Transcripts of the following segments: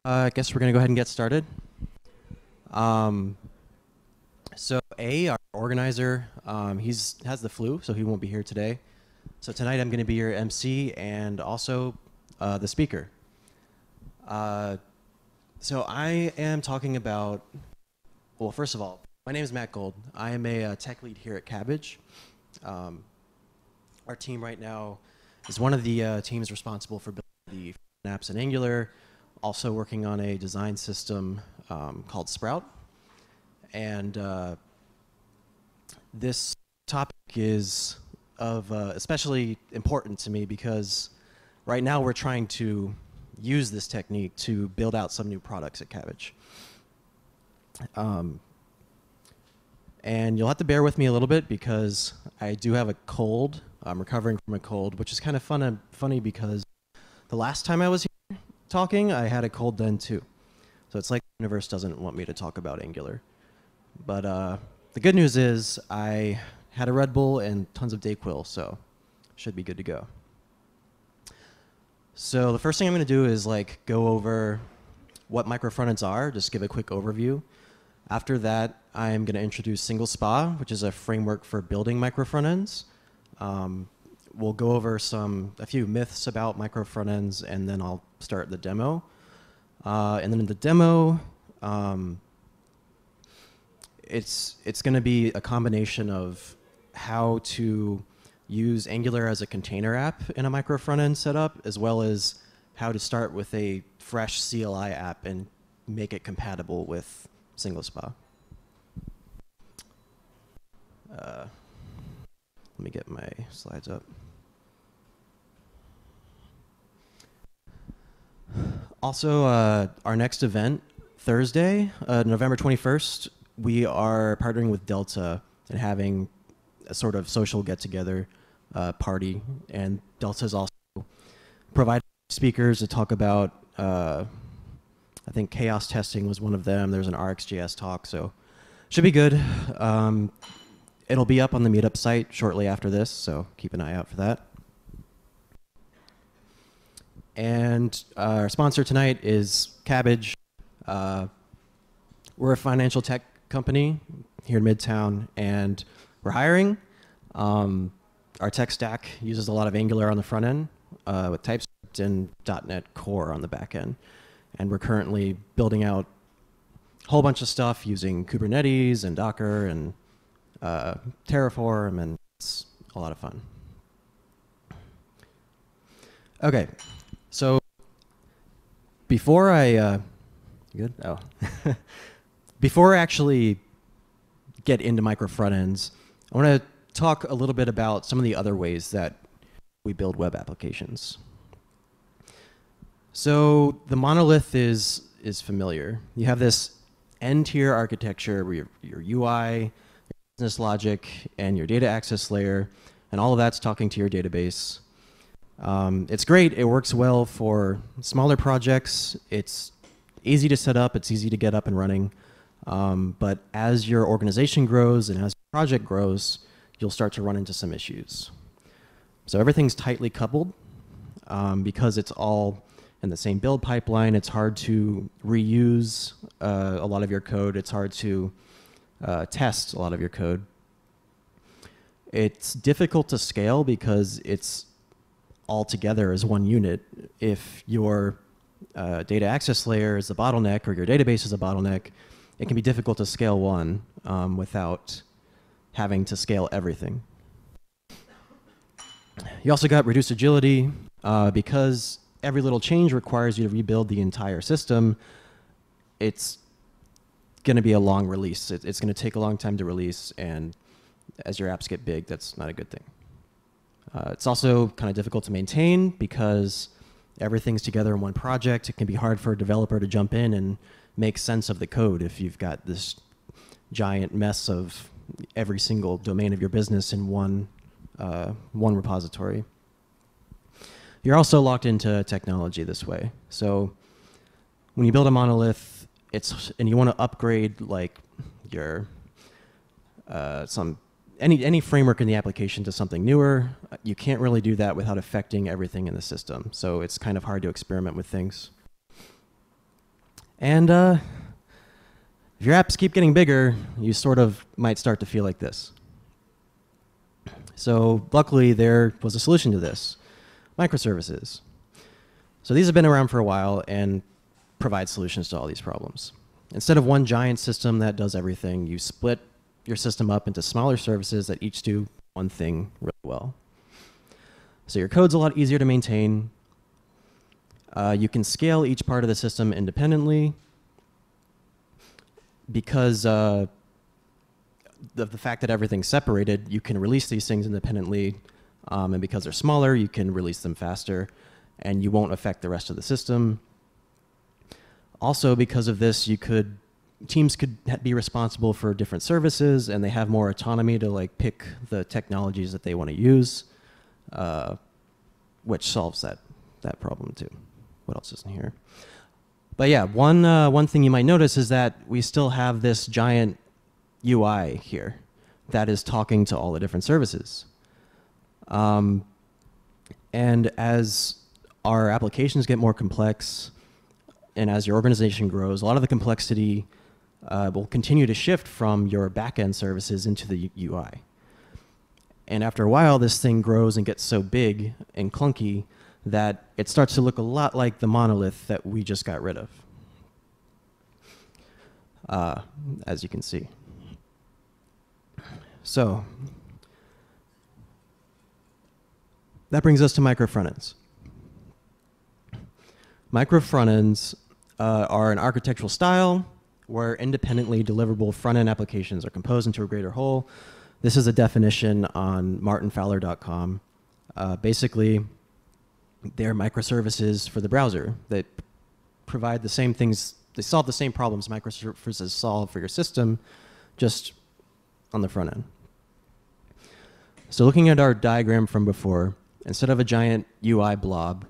I guess we're going to go ahead and get started. Um, our organizer, he has the flu, so he won't be here today. So tonight I'm going to be your MC and also the speaker. So I am talking about, well, first of all, my name is Matt Gold. I am a tech lead here at Cabbage. Our team right now is one of the teams responsible for building the apps in Angular, also working on a design system called Sprout. And this topic is of especially important to me because right now we're trying to use this technique to build out some new products at Cabbage. And you'll have to bear with me a little bit because I do have a cold. I'm recovering from a cold, which is kind of funny because the last time I was here talking, I had a cold then too. So it's like the universe doesn't want me to talk about Angular. But the good news is I had a Red Bull and tons of Dayquil, so should be good to go. So the first thing I'm going to do is go over what microfrontends are, just give a quick overview. After that, I'm going to introduce Single SPA, which is a framework for building microfrontends. We'll go over a few myths about microfrontends, and then I'll start the demo. And then in the demo, it's going to be a combination of how to use Angular as a container app in a microfrontend setup, as well as how to start with a fresh CLI app and make it compatible with Single SPA. Let me get my slides up. Also, our next event, Thursday, November 21st, we are partnering with Delta and having a sort of social get-together party. And Delta's also providing speakers to talk about, I think chaos testing was one of them. There's an RxJS talk, so should be good. It'll be up on the meetup site shortly after this, so keep an eye out for that. And our sponsor tonight is Cabbage. We're a financial tech company here in Midtown, and we're hiring. Our tech stack uses a lot of Angular on the front end with TypeScript and .NET Core on the back end. And we're currently building out a whole bunch of stuff using Kubernetes and Docker and Terraform, and it's a lot of fun. Okay, so before I good? Oh. Before I actually get into microfrontends, I want to talk a little bit about some of the other ways that we build web applications. So the monolith is familiar. You have this n-tier architecture where your UI, your business logic, and your data access layer, and all of that's talking to your database. It's great. It works well for smaller projects. It's easy to set up. It's easy to get up and running. But as your organization grows and as your project grows, you'll start to run into some issues. So everything's tightly coupled because it's all in the same build pipeline. It's hard to reuse a lot of your code. It's hard to test a lot of your code. It's difficult to scale because it's all together as one unit. If your data access layer is the bottleneck or your database is a bottleneck, it can be difficult to scale one without having to scale everything. You also got reduced agility because every little change requires you to rebuild the entire system. It's going to be a long release. It's going to take a long time to release, and as your apps get big, that's not a good thing. It's also kind of difficult to maintain because everything's together in one project. It can be hard for a developer to jump in and make sense of the code if you've got this giant mess of every single domain of your business in one repository. You're also locked into technology this way. So when you build a monolith, and you want to upgrade your any framework in the application to something newer, you can't really do that without affecting everything in the system. So it's kind of hard to experiment with things. And if your apps keep getting bigger, you sort of might start to feel like this. So luckily, there was a solution to this, microservices. So these have been around for a while and provide solutions to all these problems. Instead of one giant system that does everything, you split your system up into smaller services that each do one thing really well. So your code's a lot easier to maintain. You can scale each part of the system independently because the fact that everything's separated, you can release these things independently, and because they're smaller, you can release them faster, and you won't affect the rest of the system. Also, because of this, teams could be responsible for different services, and they have more autonomy to like pick the technologies that they want to use, which solves that problem too. What else is in here? But yeah, one thing you might notice is that we still have this giant UI here that is talking to all the different services. And as our applications get more complex, and as your organization grows, a lot of the complexity will continue to shift from your backend services into the UI. And after a while, this thing grows and gets so big and clunky that it starts to look a lot like the monolith that we just got rid of, as you can see. So that brings us to micro frontends. Micro frontends are an architectural style where independently deliverable front-end applications are composed into a greater whole. This is a definition on martinfowler.com. Basically, they're microservices for the browser that provide the same things. They solve the same problems microservices solve for your system, just on the front end. So looking at our diagram from before, instead of a giant UI blob,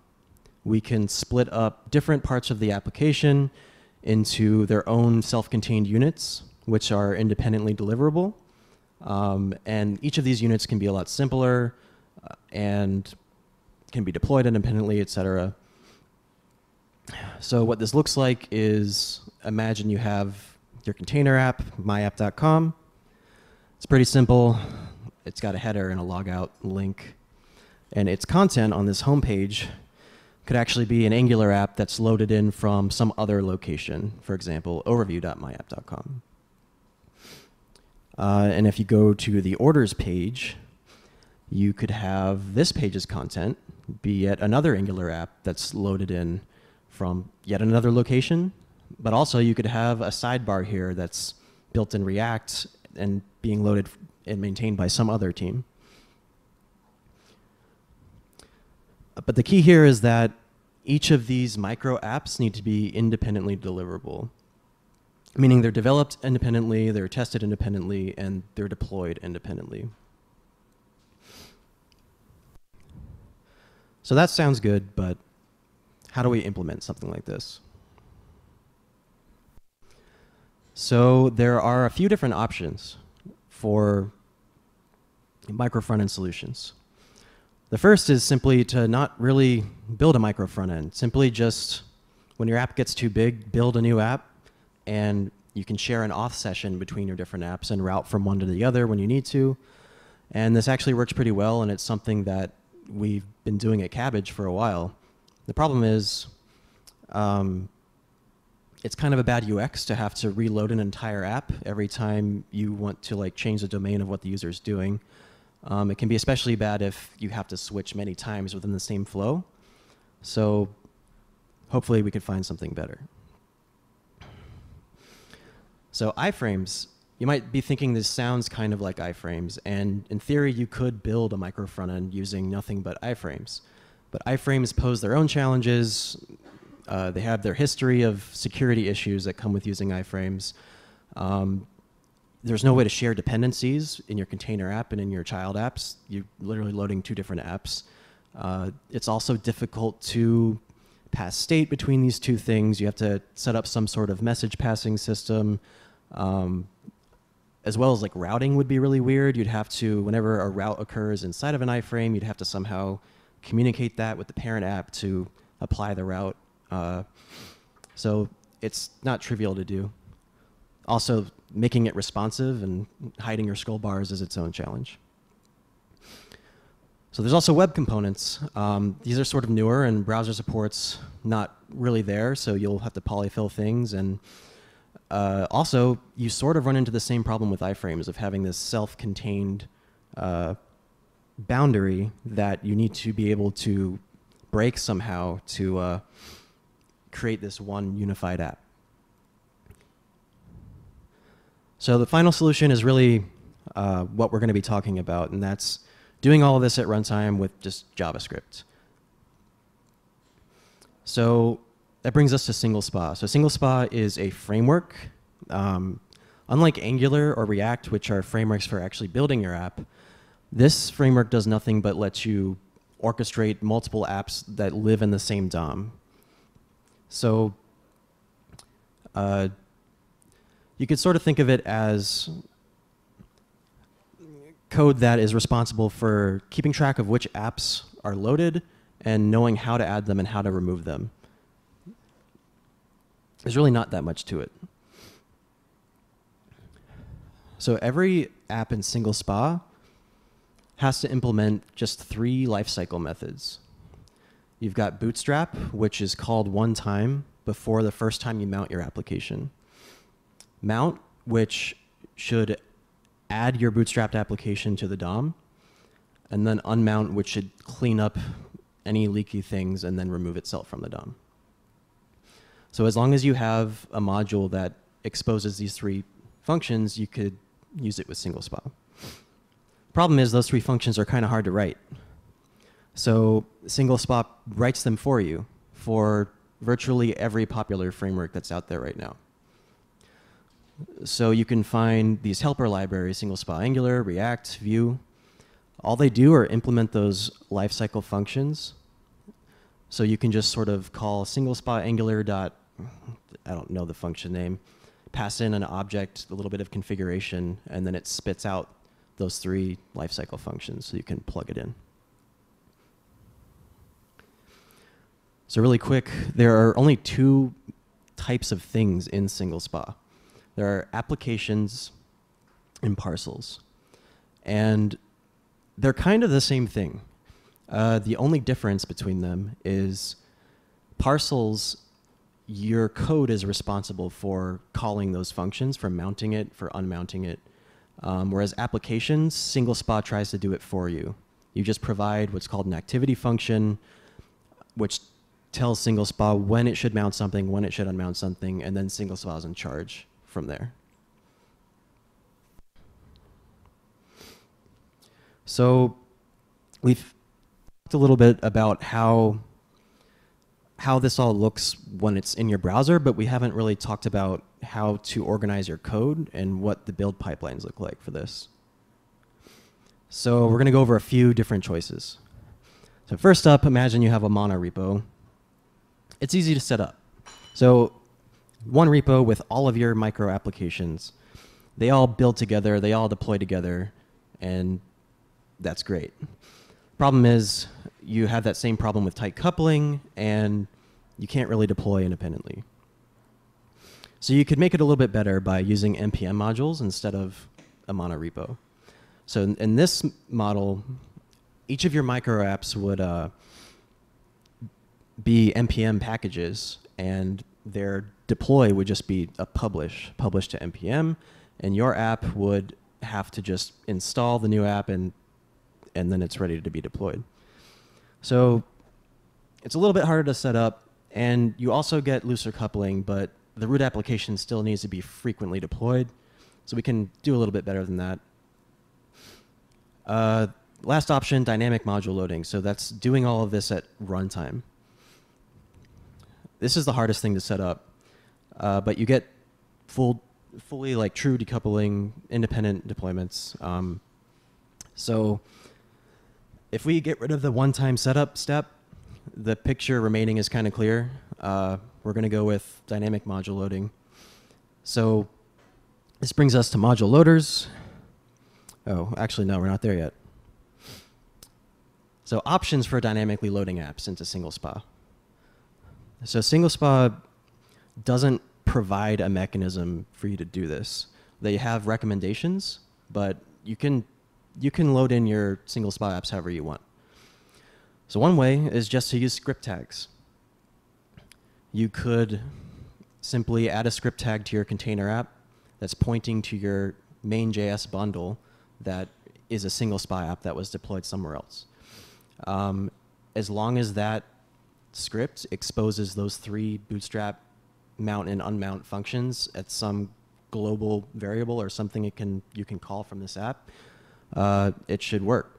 we can split up different parts of the application into their own self-contained units, which are independently deliverable. And each of these units can be a lot simpler and can be deployed independently, etc. So what this looks like is, imagine you have your container app, myapp.com. It's pretty simple. It's got a header and a logout link. And its content on this homepage could actually be an Angular app that's loaded in from some other location, for example, overview.myapp.com. And if you go to the orders page, you could have this page's content be yet another Angular app that's loaded in from yet another location, but also you could have a sidebar here that's built in React and being loaded and maintained by some other team. But the key here is that each of these micro apps need to be independently deliverable, meaning they're developed independently, they're tested independently, and they're deployed independently. So that sounds good, but how do we implement something like this? So there are a few different options for micro front-end solutions. The first is simply to not really build a micro front-end. Simply just, when your app gets too big, build a new app, and you can share an auth session between your different apps and route from one to the other when you need to. And this actually works pretty well, and it's something that we've been doing at Cabbage for a while. The problem is it's kind of a bad UX to have to reload an entire app every time you want to like change the domain of what the user is doing. It can be especially bad if you have to switch many times within the same flow. So hopefully we could find something better. So iframes, you might be thinking this sounds kind of like iframes, and in theory you could build a micro front end using nothing but iframes. But iframes pose their own challenges. They have their history of security issues that come with using iframes. There's no way to share dependencies in your container app and in your child apps. You're literally loading two different apps. It's also difficult to pass state between these two things. You have to set up some sort of message passing system. As well as like routing would be really weird. You'd have to, whenever a route occurs inside of an iframe, you'd have to somehow communicate that with the parent app to apply the route. So it's not trivial to do. Also, making it responsive and hiding your scroll bars is its own challenge. So there's also web components. These are sort of newer, and browser support's not really there, so you'll have to polyfill things. And also, you sort of run into the same problem with iframes of having this self-contained boundary that you need to be able to break somehow to create this one unified app. So the final solution is really what we're going to be talking about, and that's doing all of this at runtime with just JavaScript. So that brings us to Single SPA. So Single SPA is a framework. Unlike Angular or React, which are frameworks for actually building your app, this framework does nothing but let you orchestrate multiple apps that live in the same DOM. So you could sort of think of it as code that is responsible for keeping track of which apps are loaded and knowing how to add them and how to remove them. There's really not that much to it. So every app in Single SPA has to implement just 3 lifecycle methods. You've got Bootstrap, which is called one time before the first time you mount your application. Mount, which should add your bootstrapped application to the DOM, and then unmount, which should clean up any leaky things and then remove itself from the DOM. So as long as you have a module that exposes these 3 functions, you could use it with Single SPA. Problem is those 3 functions are kind of hard to write. So Single SPA writes them for you for virtually every popular framework that's out there right now. So you can find these helper libraries, Single SPA Angular, React, Vue. All they do are implement those lifecycle functions. So you can just sort of call Single SPA Angular dot, I don't know the function name, pass in an object, a little bit of configuration, and then it spits out those 3 lifecycle functions so you can plug it in. So really quick, there are only 2 types of things in Single SPA. There are applications and parcels. And they're kind of the same thing. The only difference between them is parcels, your code is responsible for calling those functions, for mounting it, for unmounting it. Whereas applications, Single SPA tries to do it for you. You just provide what's called an activity function, which tells Single SPA when it should mount something, when it should unmount something, and then Single SPA is in charge from there. So we've talked a little bit about how this all looks when it's in your browser, but we haven't really talked about how to organize your code and what the build pipelines look like for this. So we're going to go over a few different choices. So first up, imagine you have a mono repo. It's easy to set up. So one repo with all of your micro applications. They all build together, they all deploy together, and that's great. Problem is, you have that same problem with tight coupling, and you can't really deploy independently. So you could make it a little bit better by using NPM modules instead of a mono repo. So in this model, each of your micro apps would be NPM packages, and their deploy would just be a publish to NPM, and your app would have to just install the new app, and then it's ready to be deployed. So it's a little bit harder to set up, and you also get looser coupling, but the root application still needs to be frequently deployed, so we can do a little bit better than that. Last option, dynamic module loading. So that's doing all of this at runtime. This is the hardest thing to set up, but you get fully like true decoupling, independent deployments. So if we get rid of the one-time setup step, the picture remaining is kind of clear. We're going to go with dynamic module loading. So this brings us to module loaders. Oh, actually, no, we're not there yet. So options for dynamically loading apps into Single SPA. So Single SPA doesn't provide a mechanism for you to do this. They have recommendations, but you can load in your single spot apps however you want. So one way is just to use script tags. You could simply add a script tag to your container app that's pointing to your main.js bundle that is a single spot app that was deployed somewhere else. As long as that script exposes those 3 Bootstrap mount and unmount functions at some global variable or something you can call from this app, it should work.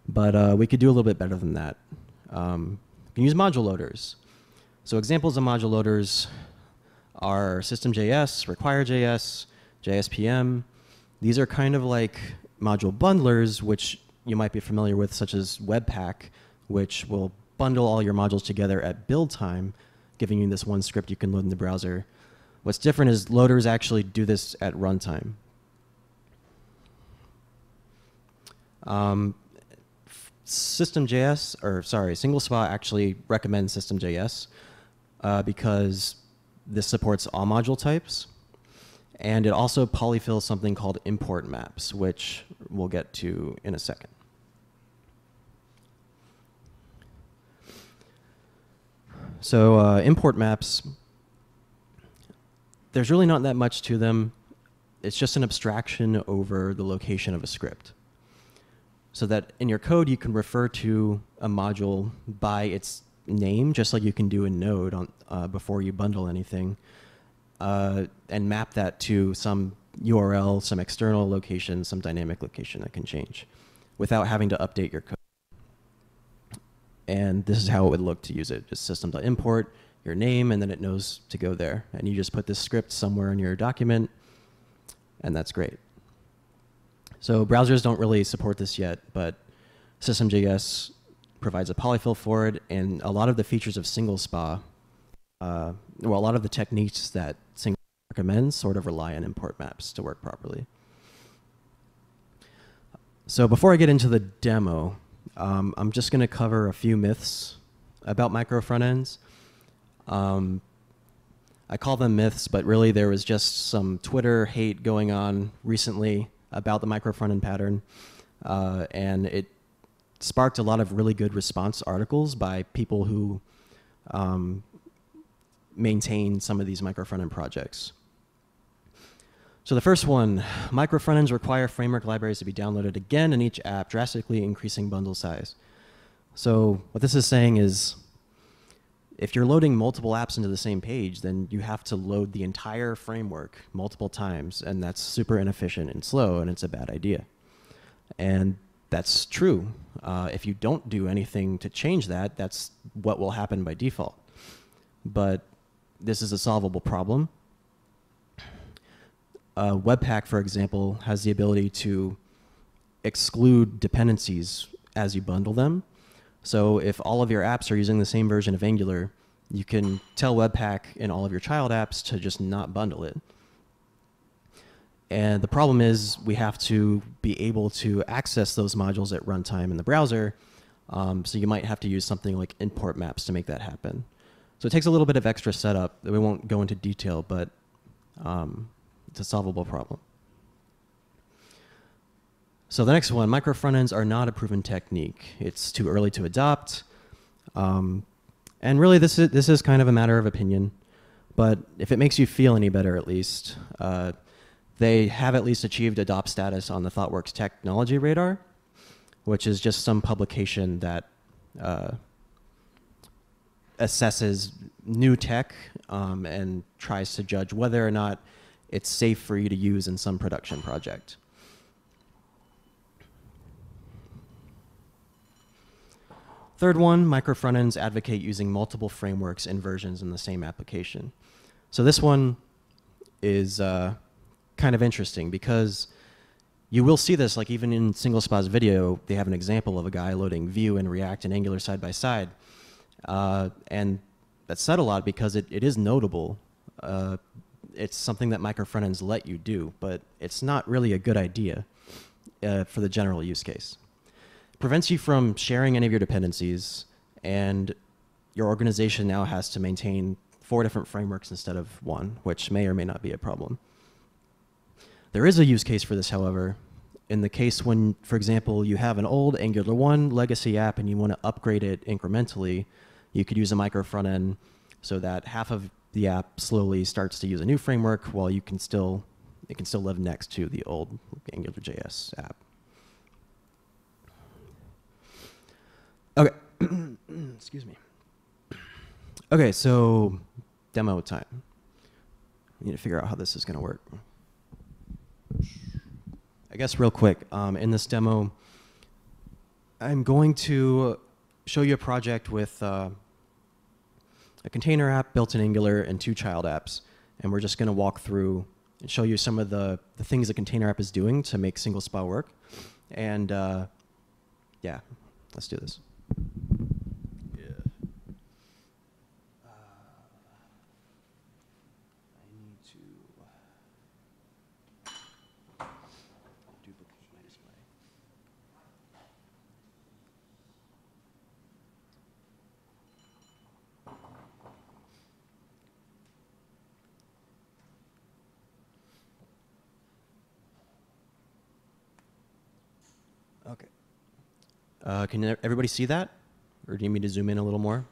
But we could do a little bit better than that. You can use module loaders. So examples of module loaders are system.js, require.js, JSPM. These are kind of like module bundlers, which you might be familiar with, such as Webpack, which will bundle all your modules together at build time, giving you this one script you can load in the browser. What's different is loaders actually do this at runtime. Single spot actually recommends system.js because this supports all module types. And it also polyfills something called import maps, which we'll get to in a second. So import maps, there's really not that much to them. It's just an abstraction over the location of a script. So that in your code, you can refer to a module by its name, just like you can do in Node before you bundle anything, and map that to some URL, some external location, some dynamic location that can change without having to update your code. And this is how it would look to use it. Just system.import, your name, and then it knows to go there. And you just put this script somewhere in your document, and that's great. So browsers don't really support this yet, but system.js provides a polyfill for it, and a lot of the features of single spa, a lot of the techniques that single spa recommends sort of rely on import maps to work properly. So before I get into the demo, I'm just going to cover a few myths about micro frontends. I call them myths, but really there was just some Twitter hate going on recently about the micro frontend pattern, and it sparked a lot of really good response articles by people who maintain some of these micro frontend projects. So the first one, micro frontends require framework libraries to be downloaded again in each app, drastically increasing bundle size. So what this is saying is, if you're loading multiple apps into the same page, then you have to load the entire framework multiple times, and that's super inefficient and slow, and it's a bad idea. And that's true. If you don't do anything to change that, that's what will happen by default. But this is a solvable problem. Webpack, for example, has the ability to exclude dependencies as you bundle them. So if all of your apps are using the same version of Angular, you can tell Webpack in all of your child apps to just not bundle it. And the problem is we have to be able to access those modules at runtime in the browser. So you might have to use something like import maps to make that happen. So it takes a little bit of extra setup that we won't go into detail, but it's a solvable problem. So the next one, micro frontends are not a proven technique. It's too early to adopt. And really, this is kind of a matter of opinion. But if it makes you feel any better, at least, they have at least achieved adopt status on the ThoughtWorks Technology Radar, which is just some publication that assesses new tech and tries to judge whether or not it's safe for you to use in some production project. Third one, micro frontends advocate using multiple frameworks and versions in the same application. So this one is kind of interesting because you will see this, like even in Single Spa's video, they have an example of a guy loading Vue and React and Angular side by side. And that's said a lot because it is notable. It's something that micro frontends let you do, but it's not really a good idea for the general use case. It prevents you from sharing any of your dependencies, and your organization now has to maintain 4 different frameworks instead of 1, which may or may not be a problem. There is a use case for this, however. In the case when, for example, you have an old Angular 1 legacy app and you want to upgrade it incrementally, you could use a micro front end so that half of the app slowly starts to use a new framework while it can still live next to the old AngularJS app. Okay, excuse me. Okay, so demo time. I need to figure out how this is going to work. I guess real quick, in this demo, I'm going to show you a project with a container app built in Angular and 2 child apps. And we're just going to walk through and show you some of the things the container app is doing to make single SPA work. And yeah, let's do this. Okay. Can everybody see that? Or do you need me to zoom in a little more?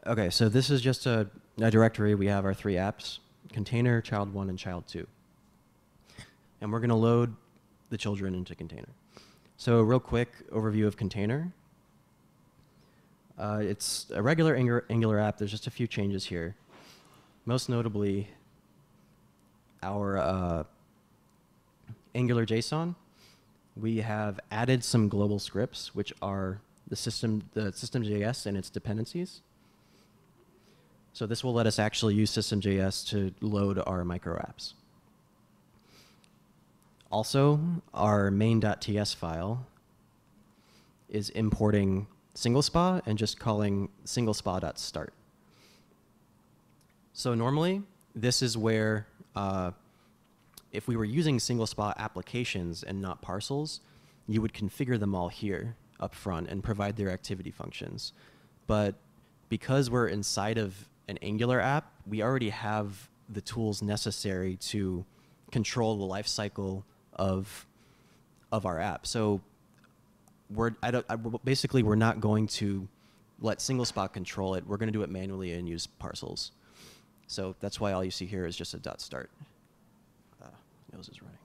Okay, so this is just a directory. We have our 3 apps, container, child 1, and child 2. And we're going to load the children into container. So real quick overview of container. It's a regular Angular app. There's just a few changes here. Most notably, our Angular JSON. We have added some global scripts, which are the system.js and its dependencies. So this will let us actually use system.js to load our micro apps. Also, our main.ts file is importing single SPA and just calling single SPA.start. So normally, this is where, if we were using single SPA applications and not parcels, you would configure them all here up front and provide their activity functions. But because we're inside of an Angular app, we already have the tools necessary to control the life cycle of our app. So basically we're not going to let single SPA control it. We're going to do it manually and use parcels. So that's why all you see here is just a .start. Nose is running.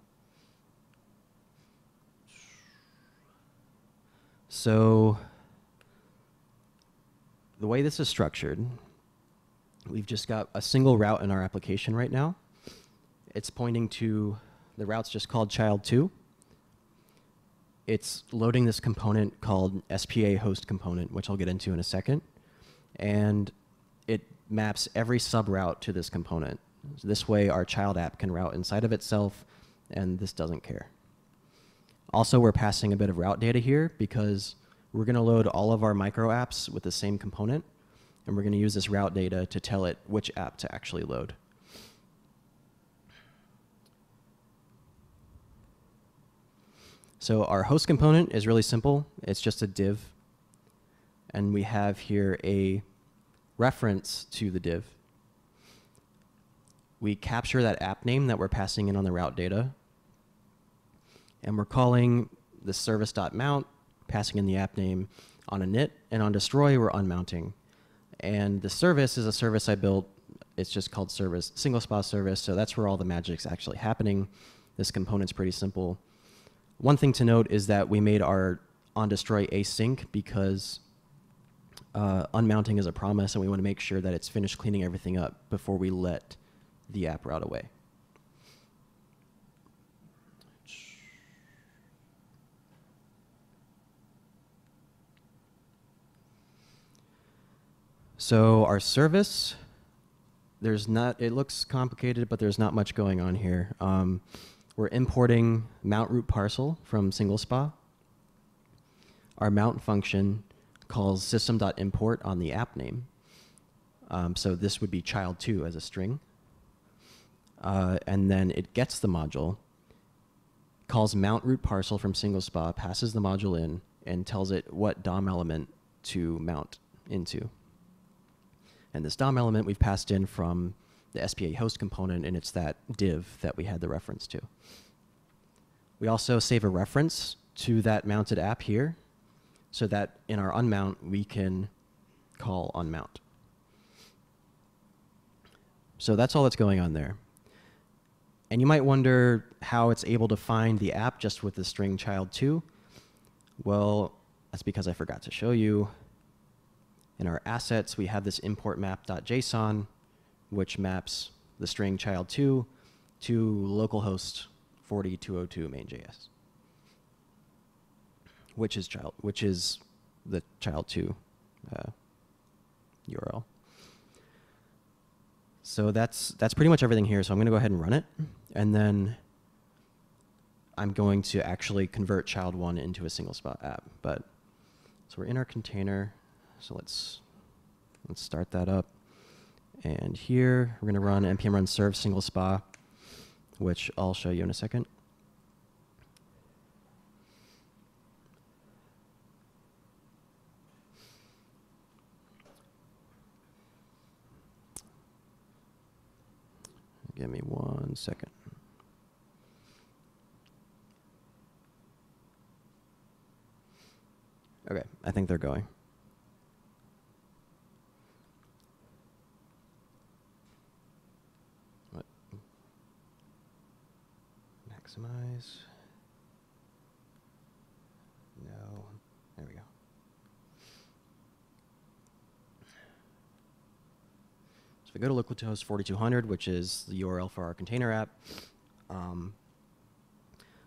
So the way this is structured, we've just got a single route in our application right now. It's pointing to the route's just called child 2. It's loading this component called SPA host component, which I'll get into in a second. And it maps every sub-route to this component. So this way our child app can route inside of itself, and this doesn't care. Also, we're passing a bit of route data here because we're going to load all of our micro apps with the same component, and we're going to use this route data to tell it which app to actually load. So our host component is really simple. It's just a div. And we have here a reference to the div. We capture that app name that we're passing in on the route data. And we're calling the service.mount, passing in the app name on init, and on destroy, we're unmounting. And the service is a service I built. It's just called service, single SPA service, so that's where all the magic's actually happening. This component's pretty simple. One thing to note is that we made our onDestroy async because unmounting is a promise, and we want to make sure that it's finished cleaning everything up before we let the app route away. So our service, it looks complicated, but there's not much going on here. We're importing mount root parcel from single SPA. Our mount function calls system.import on the app name. So this would be child2 as a string. And then it gets the module, calls mount root parcel from single spa, passes the module in, and tells it what DOM element to mount into. And this DOM element we've passed in from the SPA host component, and it's that div that we had the reference to. We also save a reference to that mounted app here, so that in our unmount, we can call unmount. So that's all that's going on there. And you might wonder how it's able to find the app just with the string child2. Well, that's because I forgot to show you. In our assets, we have this import map.json, which maps the string child2 to localhost 40202 main.js, which is the child2 URL. So that's pretty much everything here. So I'm going to go ahead and run it, and then I'm going to actually convert child1 into a single spot app. But so we're in our container. So let's start that up. And here we're going to run npm run serve single spa, which I'll show you in a second. Give me 1 second. Okay, I think they're going. What? Maximize. No. There we go. So if we go to localhost 4200, which is the URL for our container app,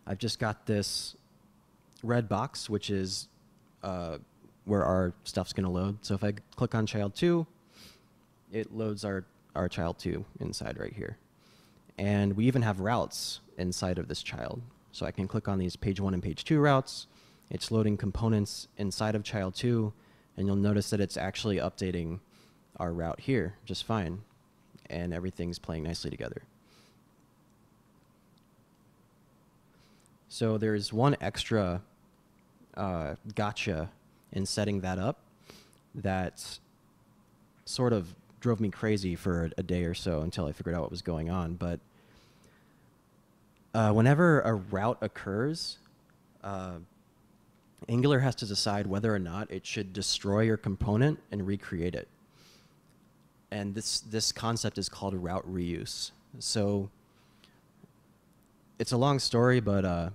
I've just got this red box, which is where our stuff's going to load. So if I click on child2, it loads our child2 inside right here. And we even have routes inside of this child. So I can click on these page 1 and page 2 routes. It's loading components inside of child2, and you'll notice that it's actually updating our route here just fine, and everything's playing nicely together. So there's one extra gotcha in setting that up that sort of drove me crazy for a day or so until I figured out what was going on. But whenever a route occurs, Angular has to decide whether or not it should destroy your component and recreate it. And this concept is called route reuse. So it's a long story, but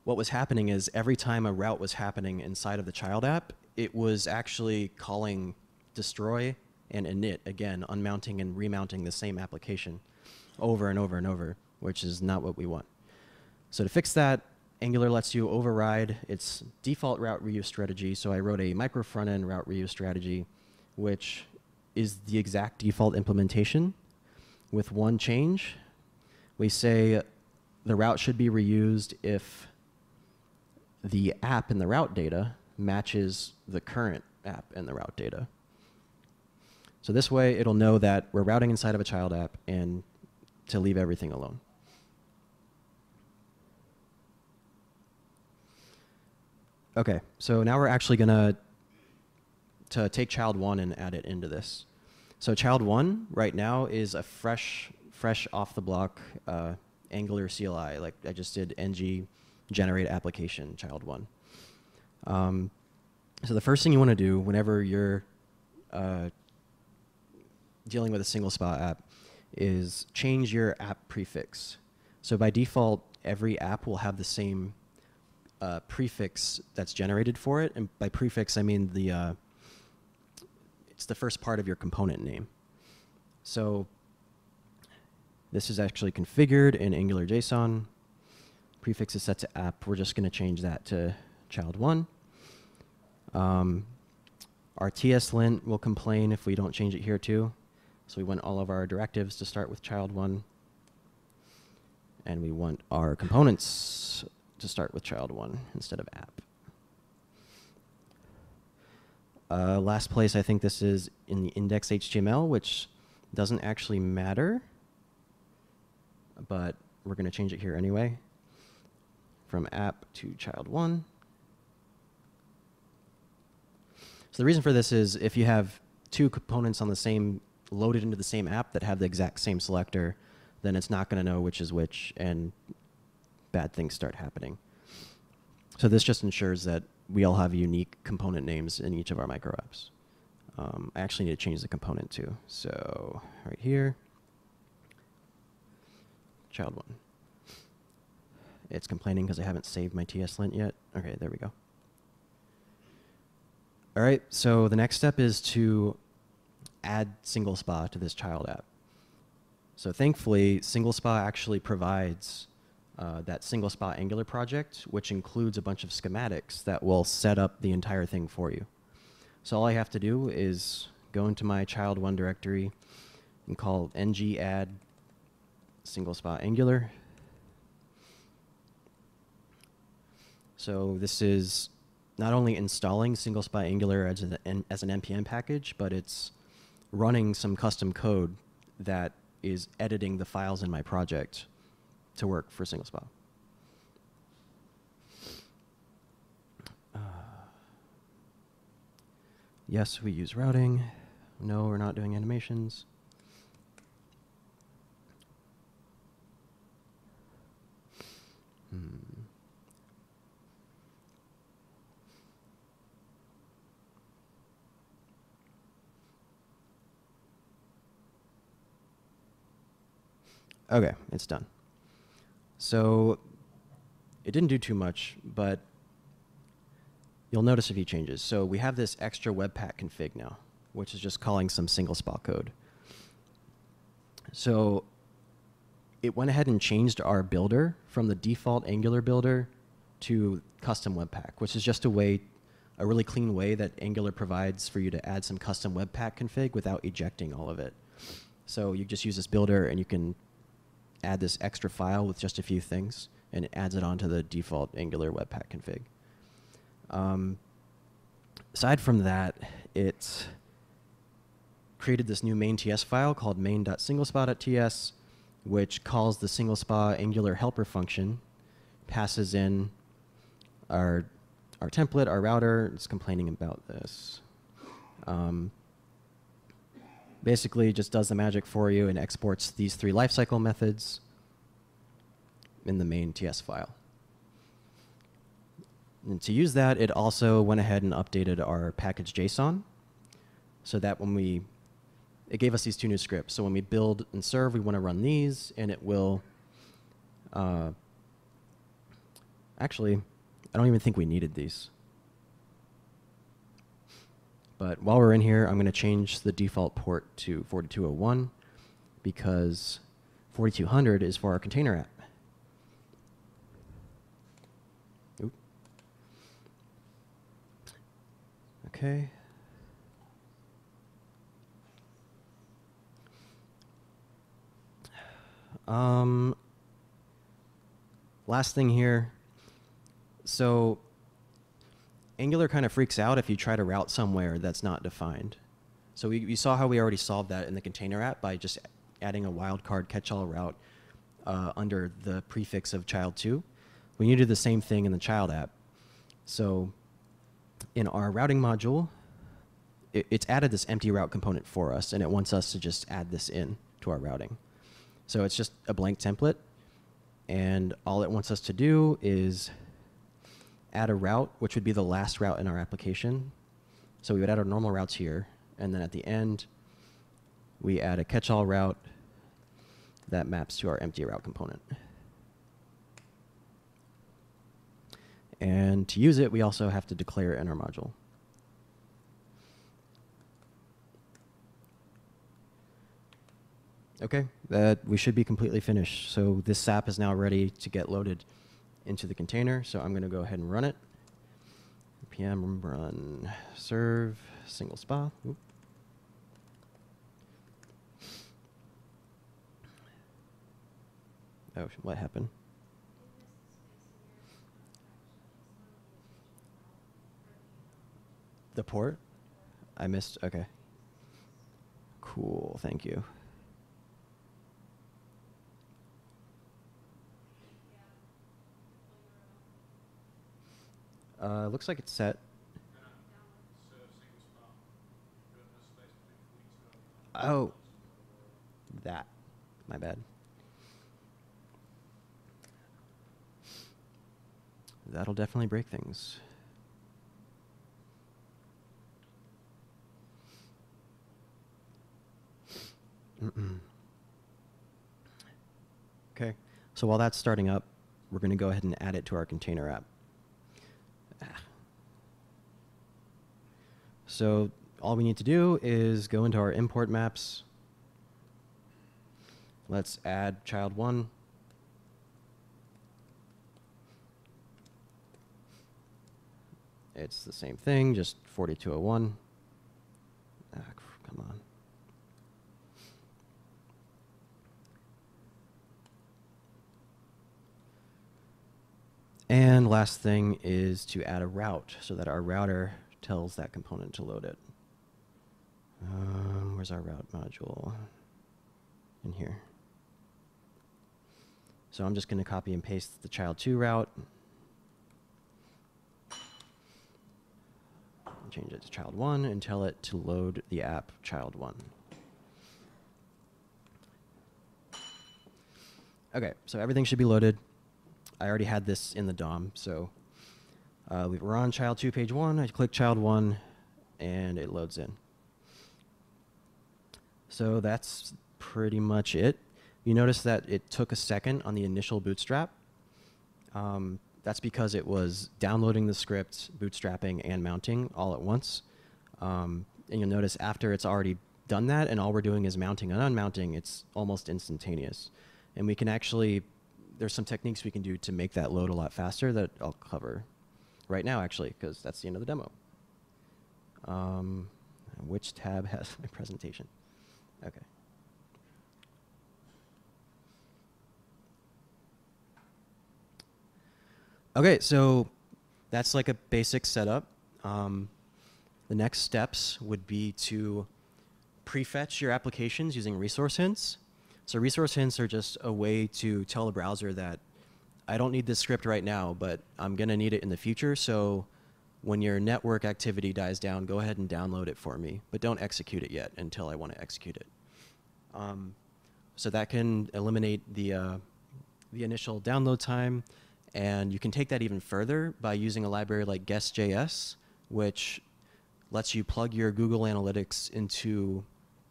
what was happening is every time a route was happening inside of the child app, it was actually calling destroy and init again, unmounting and remounting the same application over and over and over, which is not what we want. So to fix that, Angular lets you override its default route reuse strategy. So I wrote a micro front-end route reuse strategy, which is the exact default implementation with one change. We say the route should be reused if the app in the route data matches the current app in the route data. So this way, it'll know that we're routing inside of a child app and to leave everything alone. Okay, so now we're actually going to take child1 and add it into this. So child1 right now is a fresh off the block Angular CLI. Like I just did ng generate application child1. So the first thing you want to do whenever you're dealing with a single spot app is change your app prefix. So by default, every app will have the same prefix that's generated for it. And by prefix, I mean it's the first part of your component name. So this is actually configured in Angular JSON. Prefix is set to app. We're just going to change that to child1. Our tslint will complain if we don't change it here too. So we want all of our directives to start with child1. And we want our components to start with child1 instead of app. Last place, I think this is in the index HTML, which doesn't actually matter, but we're going to change it here anyway, from app to child1. So the reason for this is if you have two components on the same, loaded into the same app that have the exact same selector, then it's not going to know which is which, and bad things start happening. So this just ensures that we all have unique component names in each of our micro apps. I actually need to change the component too. So right here, child1. It's complaining because I haven't saved my TSLint yet. Okay, there we go. All right, so the next step is to add single SPA to this child app. So thankfully, single SPA actually provides that single SPA Angular project, which includes a bunch of schematics that will set up the entire thing for you. So all I have to do is go into my child1 directory and call ng add single SPA Angular. So this is not only installing single SPA Angular as an NPM package, but it's running some custom code that is editing the files in my project to work for single SPA. Yes, we use routing. No, we're not doing animations. Okay, it's done. So it didn't do too much, but you'll notice a few changes. So we have this extra Webpack config now, which is just calling some single SPA code. So it went ahead and changed our builder from the default Angular builder to custom Webpack, which is just a really clean way that Angular provides for you to add some custom Webpack config without ejecting all of it. So you just use this builder and you can add this extra file with just a few things, and it adds it onto the default Angular Webpack config. Aside from that, it created this new main TS file called main.singlespa.ts, which calls the single SPA Angular helper function, passes in our template, our router. It's complaining about this. Basically, just does the magic for you and exports these three lifecycle methods in the main TS file. And to use that, it also went ahead and updated our package JSON so that it gave us these two new scripts. So when we build and serve, we want to run these, and it will, actually, I don't even think we needed these. But while we're in here, I'm going to change the default port to 4201 because 4200 is for our container app. Oop. Okay. Last thing here. So Angular kind of freaks out if you try to route somewhere that's not defined. So we saw how we already solved that in the container app by just adding a wildcard catch-all route under the prefix of child2. We need to do the same thing in the child app. So in our routing module, it's added this empty route component for us, and it wants us to just add this in to our routing. So it's just a blank template, and all it wants us to do is add a route, which would be the last route in our application. So we would add our normal routes here, and then at the end, we add a catch-all route that maps to our empty route component. And to use it, we also have to declare it in our module. Okay, we should be completely finished. So this SAP is now ready to get loaded into the container. So I'm going to go ahead and run it. npm run serve single SPA. Oop. Oh, what happened? The port? I missed. Okay. Cool. Thank you. Looks like it's set. Oh, that. My bad. That'll definitely break things. Okay, so while that's starting up, we're going to go ahead and add it to our container app. So all we need to do is go into our import maps. Let's add child 1. It's the same thing, just 4201. Come on. And last thing is to add a route so that our router tells that component to load it. Where's our route module? In here. So I'm just going to copy and paste the child 2 route. Change it to child 1 and tell it to load the app child 1. Okay, so everything should be loaded. I already had this in the DOM, so we're on child 2 page 1. I click child 1 and it loads in. So that's pretty much it. You notice that it took a second on the initial bootstrap. That's because it was downloading the script, bootstrapping, and mounting all at once. And you'll notice after it's already done that and all we're doing is mounting and unmounting, it's almost instantaneous. And we can actually, there's some techniques we can do to make that load a lot faster that I'll cover right now, actually, because that's the end of the demo. Which tab has my presentation? Okay. Okay, so that's like a basic setup. The next steps would be to prefetch your applications using resource hints. So resource hints are just a way to tell the browser that I don't need this script right now, but I'm going to need it in the future. So when your network activity dies down, go ahead and download it for me, but don't execute it yet until I want to execute it. So that can eliminate the initial download time. And you can take that even further by using a library like guest.js, which lets you plug your Google Analytics into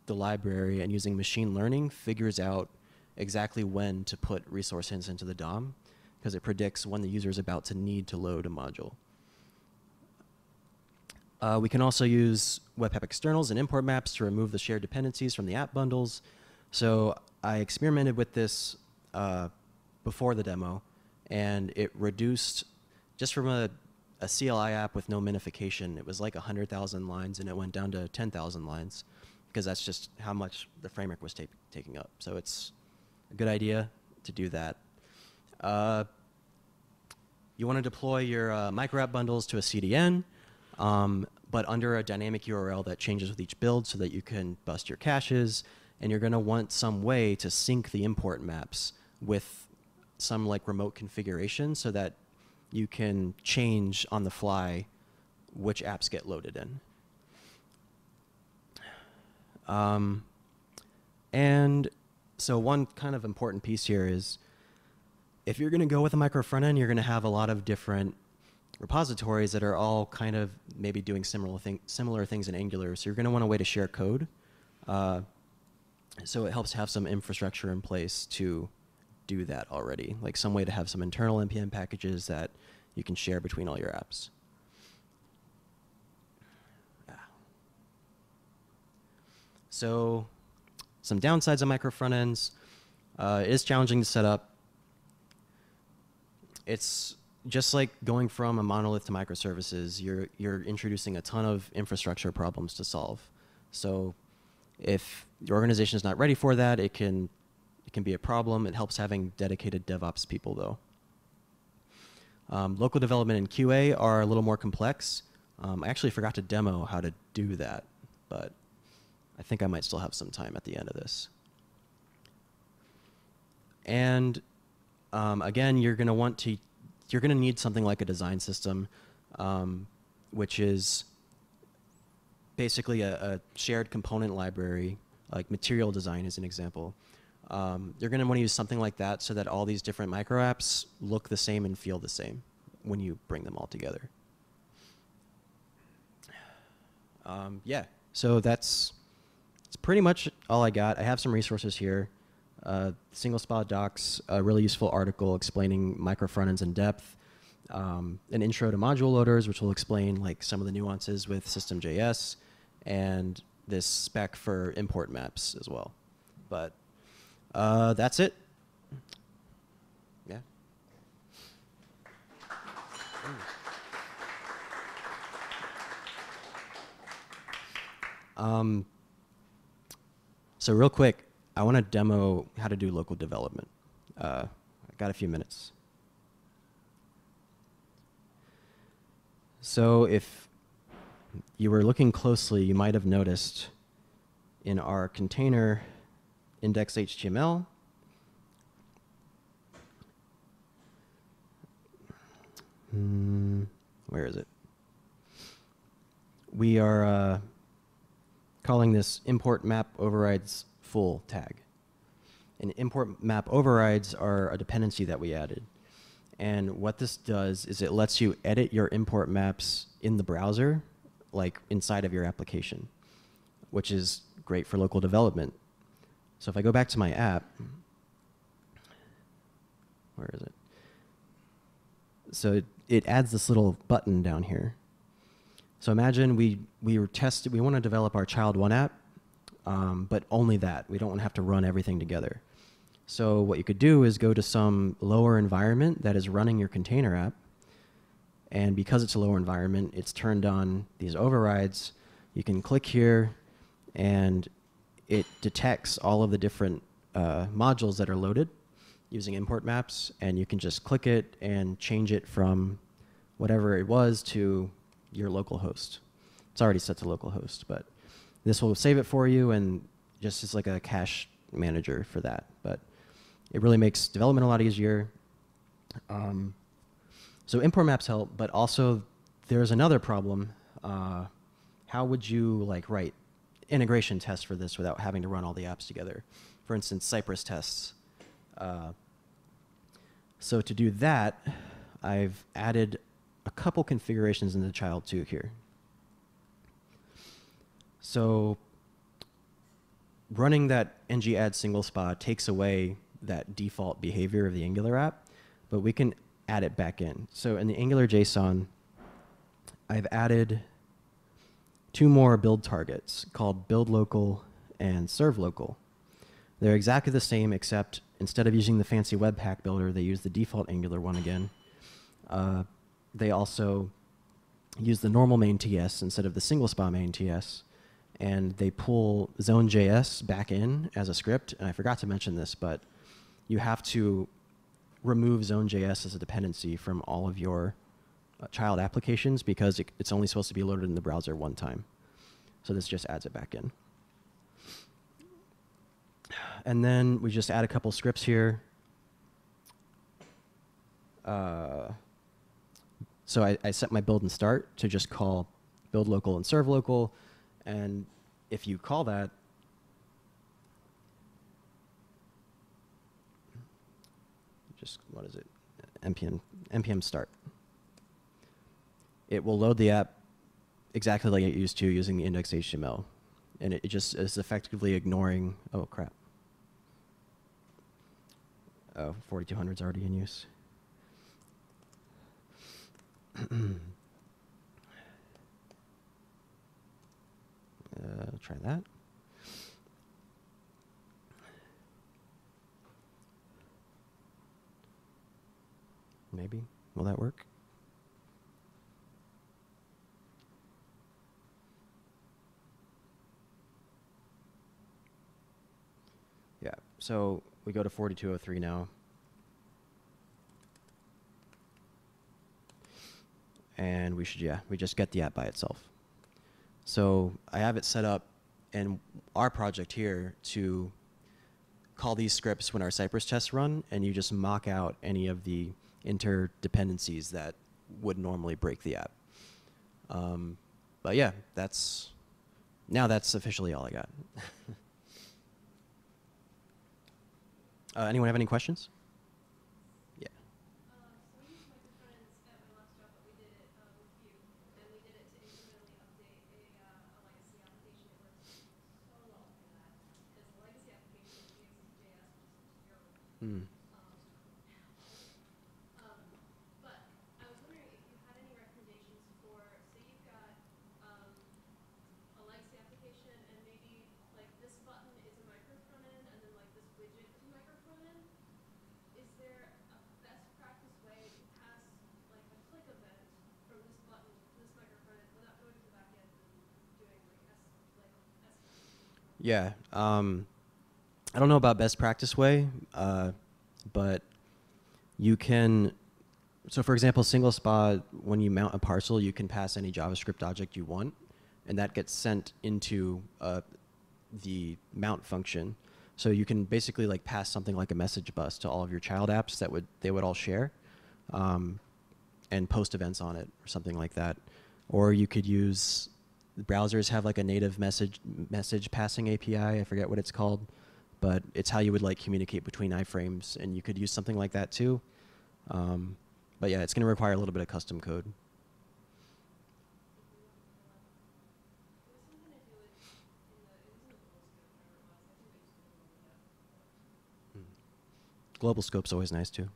the library and using machine learning figures out exactly when to put resource hints into the DOM because it predicts when the user is about to need to load a module. We can also use Webpack externals and import maps to remove the shared dependencies from the app bundles. So I experimented with this before the demo. And it reduced, just from a CLI app with no minification, it was like 100,000 lines, and it went down to 10,000 lines, because that's just how much the framework was taking up. So it's a good idea to do that. You want to deploy your micro app bundles to a CDN, but under a dynamic URL that changes with each build so that you can bust your caches, and you're going to want some way to sync the import maps with some like remote configuration so that you can change on the fly which apps get loaded in. And so one kind of important piece here is if you're going to go with a micro front end, you're going to have a lot of different repositories that are all kind of maybe doing similar things in Angular. So you're going to want a way to share code. So it helps to have some infrastructure in place to do that already, like some way to have some internal NPM packages that you can share between all your apps. So some downsides of micro front ends. It is challenging to set up. It's just like going from a monolith to microservices. You're introducing a ton of infrastructure problems to solve. So if your organization is not ready for that, it can be a problem. It helps having dedicated DevOps people, though. Local development and QA are a little more complex. I actually forgot to demo how to do that. but I think I might still have some time at the end of this. And again, you're going to need something like a design system, which is basically a shared component library, like material design is an example. You're going to want to use something like that so that all these different micro apps look the same and feel the same when you bring them all together. Yeah, so that's pretty much all I got. I have some resources here. Single spot docs, a really useful article explaining micro frontends in depth, an intro to module loaders, which will explain like some of the nuances with System.js, and this spec for import maps as well. But that's it. Yeah. So real quick, I want to demo how to do local development. I got a few minutes. So if you were looking closely, you might have noticed in our container index.html, where is it? We are calling this import map overrides full tag. And import map overrides are a dependency that we added. And what this does is it lets you edit your import maps in the browser, like inside of your application, which is great for local development. So if I go back to my app, where is it? So it adds this little button down here. So imagine we want to develop our child 1 app, but only that. We don't want to have to run everything together. So what you could do is go to some lower environment that is running your container app. And because it's a lower environment, it's turned on these overrides. You can click here, and it detects all of the different modules that are loaded using import maps. And you can just click it and change it from whatever it was to your local host. It's already set to local host, but this will save it for you and just is like a cache manager for that. But it really makes development a lot easier. So import maps help, but also there's another problem. How would you like write integration tests for this without having to run all the apps together? For instance, Cypress tests. So to do that, I've added a couple configurations in the child 2 here. So running that ng add single spot takes away that default behavior of the Angular app, but we can add it back in. So in the Angular JSON, I've added 2 more build targets called build local and serve local. They're exactly the same, except instead of using the fancy Webpack builder, they use the default Angular one again. They also use the normal main TS instead of the single spot main TS. And they pull zone.js back in as a script. And I forgot to mention this, but you have to remove zone.js as a dependency from all of your child applications because it's only supposed to be loaded in the browser one time. So this just adds it back in. And then we just add a couple scripts here. So I set my build and start to just call build local and serve local. And if you call that, just, what is it? npm start. It will load the app exactly like it used to using the index.html. And it just is effectively ignoring, oh crap. Oh, 4200 is already in use. Try that. Maybe. Will that work? Yeah. So we go to 4203 now. And we should, yeah, we just get the app by itself. So I have it set up in our project here to call these scripts when our Cypress tests run, and you just mock out any of the interdependencies that would normally break the app. But yeah, that's officially all I got. Anyone have any questions? Yeah. So we use microfrontends at my last job, but we did it with Vue, and we did it to incrementally update a legacy application. It works so well for that, because the legacy application is JS, which is terrible. Mm. But I was wondering if you had any recommendations for, so you've got a legacy application, and maybe like this button is a micro front end, and then like this widget is a micro front end. Is there a best practice way to pass like a click event from this button to this micro front end without going to the back end and doing like S? Yeah. I don't know about best practice way, but you can. So for example, single spot, when you mount a parcel, you can pass any JavaScript object you want, and that gets sent into the mount function. So you can basically like pass something like a message bus to all of your child apps that they would all share, and post events on it or something like that. Or you could use, browsers have like a native message passing API. I forget what it's called, but it's how you would like communicate between iframes, and you could use something like that too. But yeah, it's going to require a little bit of custom code. Global scope's always nice too.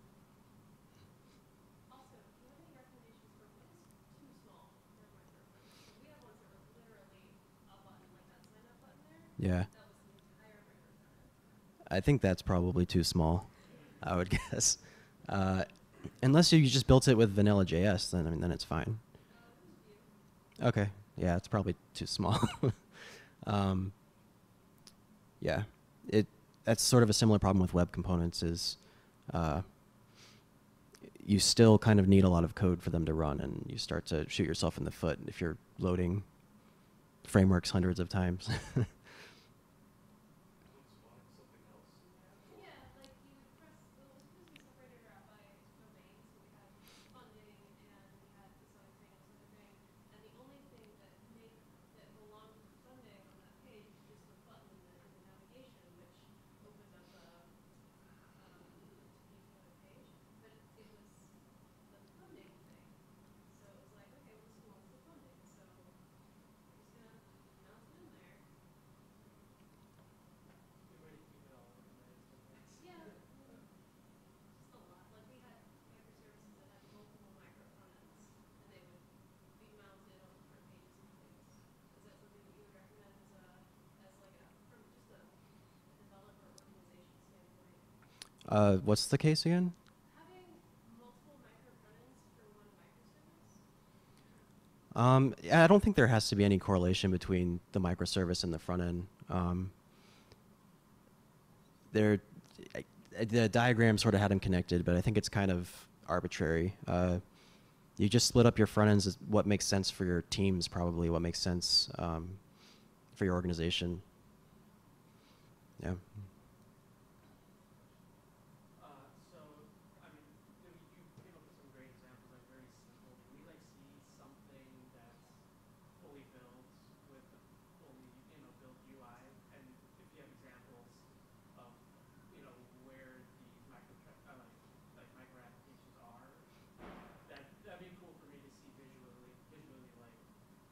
Also, do you have any recommendations for what is too small for microfrontends? We have ones that were literally a button, like that sign up button there. Yeah. That was the entire microfrontend. I think that's probably too small, I would guess. Unless you just built it with vanilla JS, then it's fine. Okay, yeah, it's probably too small. Yeah, that's sort of a similar problem with web components. Is you still kind of need a lot of code for them to run, and you start to shoot yourself in the foot if you're loading frameworks hundreds of times. Just a lot. Like we had microservices that had multiple micro frontends, and they would be mounted on different pages and things. Is that something that you would recommend as like from just a developer organization standpoint? What's the case again? Having multiple micro frontends for one microservice? Yeah, I don't think there has to be any correlation between the microservice and the front end. The diagram sort of had them connected, but I think it's kind of arbitrary. You just split up your front ends as what makes sense for your teams, probably what makes sense for your organization. Yeah. So, I mean, you came up with some great examples, like very simple. Can we like see something that's fully built with the fully, built UI? And if you have examples of, where these micro applications are, that'd be cool for me to see visually like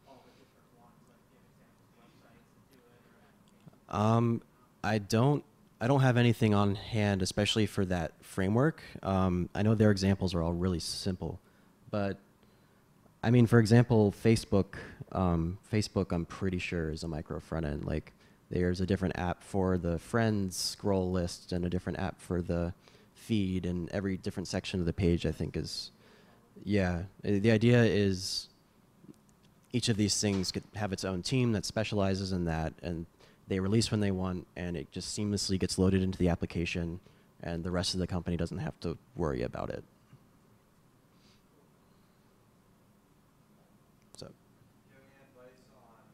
all the different ones. Like, give examples of websites that do it or applications. I don't have anything on hand, especially for that framework. I know their examples are all really simple, but I mean, for example, Facebook, I'm pretty sure is a micro front end. Like, there's a different app for the friends scroll list and a different app for the feed, and every different section of the page, I think, is, yeah. The idea is each of these things could have its own team that specializes in that, and they release when they want, and it just seamlessly gets loaded into the application, and the rest of the company doesn't have to worry about it. So. Do you have any advice on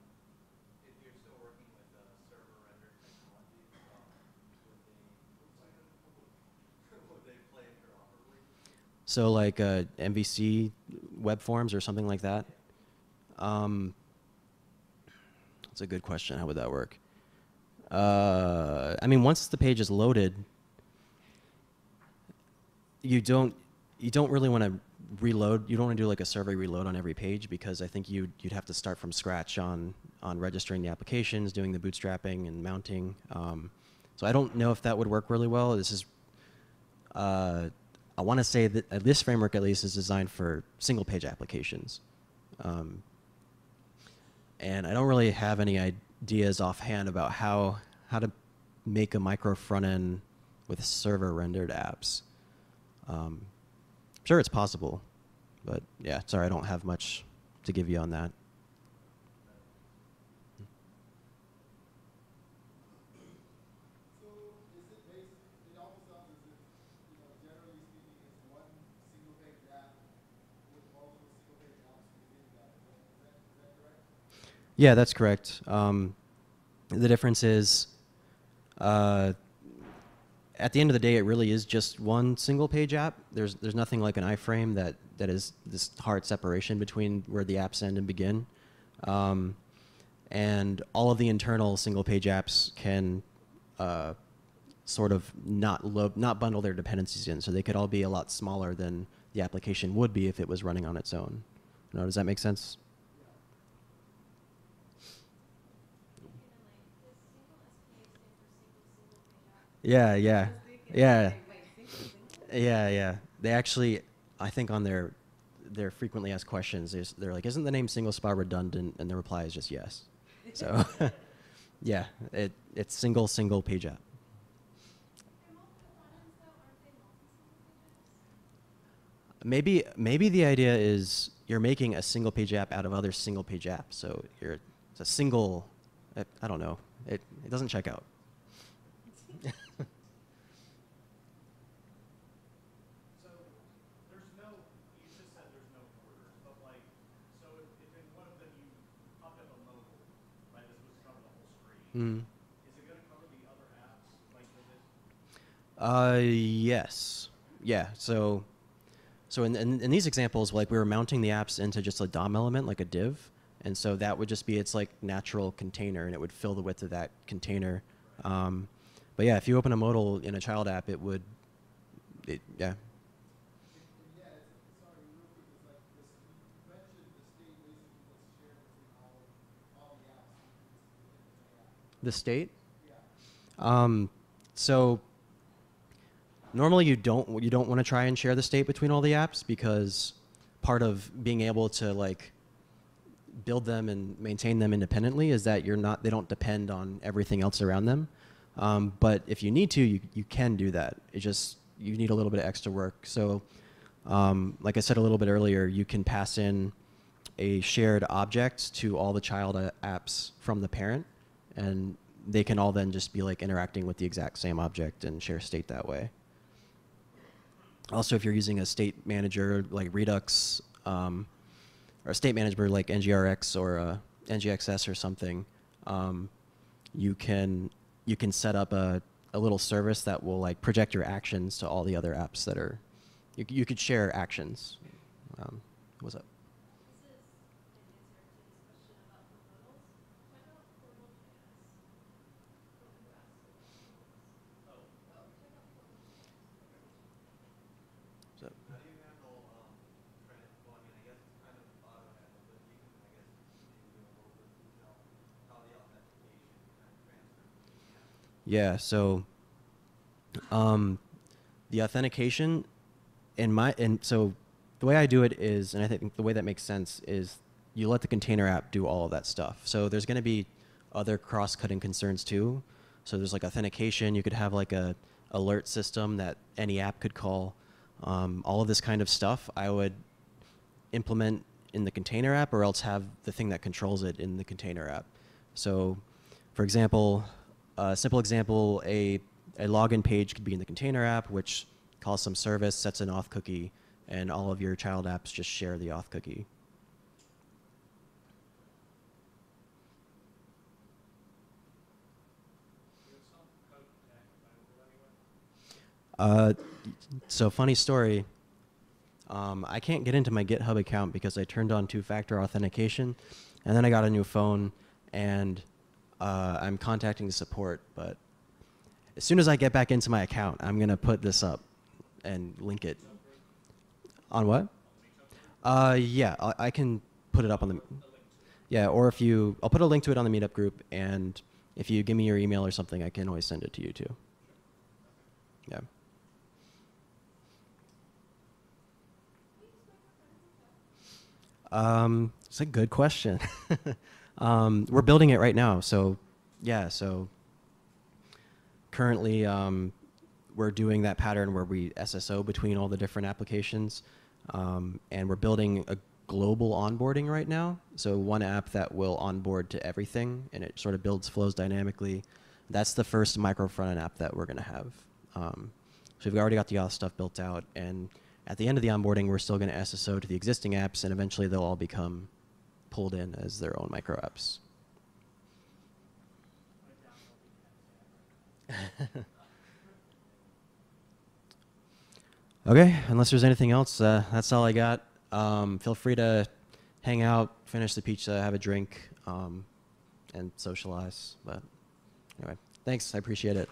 So like MVC web forms or something like that. That's a good question. How would that work? I mean, once the page is loaded, you don't really want to reload. You don't want to do like a server reload on every page, because I think you'd have to start from scratch on registering the applications, doing the bootstrapping and mounting. So I don't know if that would work really well. This is I want to say that this framework at least is designed for single page applications. And I don't really have any ideas offhand about how to make a micro front end with server rendered apps. Sure, it's possible, but yeah, sorry, I don't have much to give you on that. So is it based, it almost sounds as if, generally speaking, it's one single page app with multiple single page apps within that. Is that correct? Yeah, that's correct. The difference is, at the end of the day, it really is just one single page app. There's nothing like an iframe that is this hard separation between where the apps end and begin. And all of the internal single page apps can sort of not bundle their dependencies in, so they could all be a lot smaller than the application would be if it was running on its own. Does that make sense? Yeah, yeah, yeah, yeah. They actually, I think on their frequently asked questions, they're like, "Isn't the name single spa redundant?" And the reply is just yes. So, yeah, it's single page app. Maybe the idea is you're making a single page app out of other single page apps. So it's a single. I don't know. It doesn't check out. So there's no, you just said there's no borders, but like, so if in one of them you popped up a mobile, right, this was cover the whole screen, is it going to cover the other apps? Like, does it? Yes. Yeah. So in these examples, like we were mounting the apps into just a DOM element, like a div, and so that would just be its like natural container, and it would fill the width of that container. But yeah, if you open a modal in a child app, it would, yeah. And yeah, sorry, real quick, it's like this, you mentioned the state basically what's shared between all the apps within the app. The state. Yeah. So normally you don't want to try and share the state between all the apps, because part of being able to like build them and maintain them independently is that they don't depend on everything else around them. But if you need to, you can do that. You need a little bit of extra work. So like I said a little bit earlier, you can pass in a shared object to all the child apps from the parent, and they can all then just be like interacting with the exact same object and share state that way. Also, if you're using a state manager like Redux, or a state manager like NGRX or NGXS or something, you can set up a little service that will like project your actions to all the other apps that are. You could share actions. What's up? This is an answer to this question about the modals. Check out portal.js. So, How do you handle trying to, well, I mean, I guess it's kind of auto handle, but you can, I guess, maybe give a little bit of detail how the authentication kind of transfers between the apps. yeah. So the authentication so the way I do it is, and I think the way that makes sense is, you let the container app do all of that stuff. So there's going to be other cross-cutting concerns too. So there's like authentication. You could have like a alert system that any app could call. All of this kind of stuff I would implement in the container app, or else have the thing that controls it in the container app. So for example, a simple example, a login page could be in the container app, which calls some service, sets an auth cookie, and all of your child apps just share the auth cookie. So funny story. I can't get into my GitHub account because I turned on two-factor authentication, and then I got a new phone, and I'm contacting the support. But as soon as I get back into my account, I'm going to put this up and link it. On what? Yeah, I can put it up on the... Yeah, or if you... I'll put a link to it on the meetup group, and if you give me your email or something, I can always send it to you, too. Yeah. It's a good question. We're building it right now, so yeah. So currently, we're doing that pattern where we SSO between all the different applications, and we're building a global onboarding right now. So one app that will onboard to everything, and it sort of builds flows dynamically. That's the first micro front-end app that we're going to have. So we've already got the auth stuff built out, and at the end of the onboarding, we're still going to SSO to the existing apps, and eventually they'll all become pulled in as their own micro apps. Okay, unless there's anything else, that's all I got. Feel free to hang out, finish the pizza, have a drink, and socialize. But anyway, thanks. I appreciate it.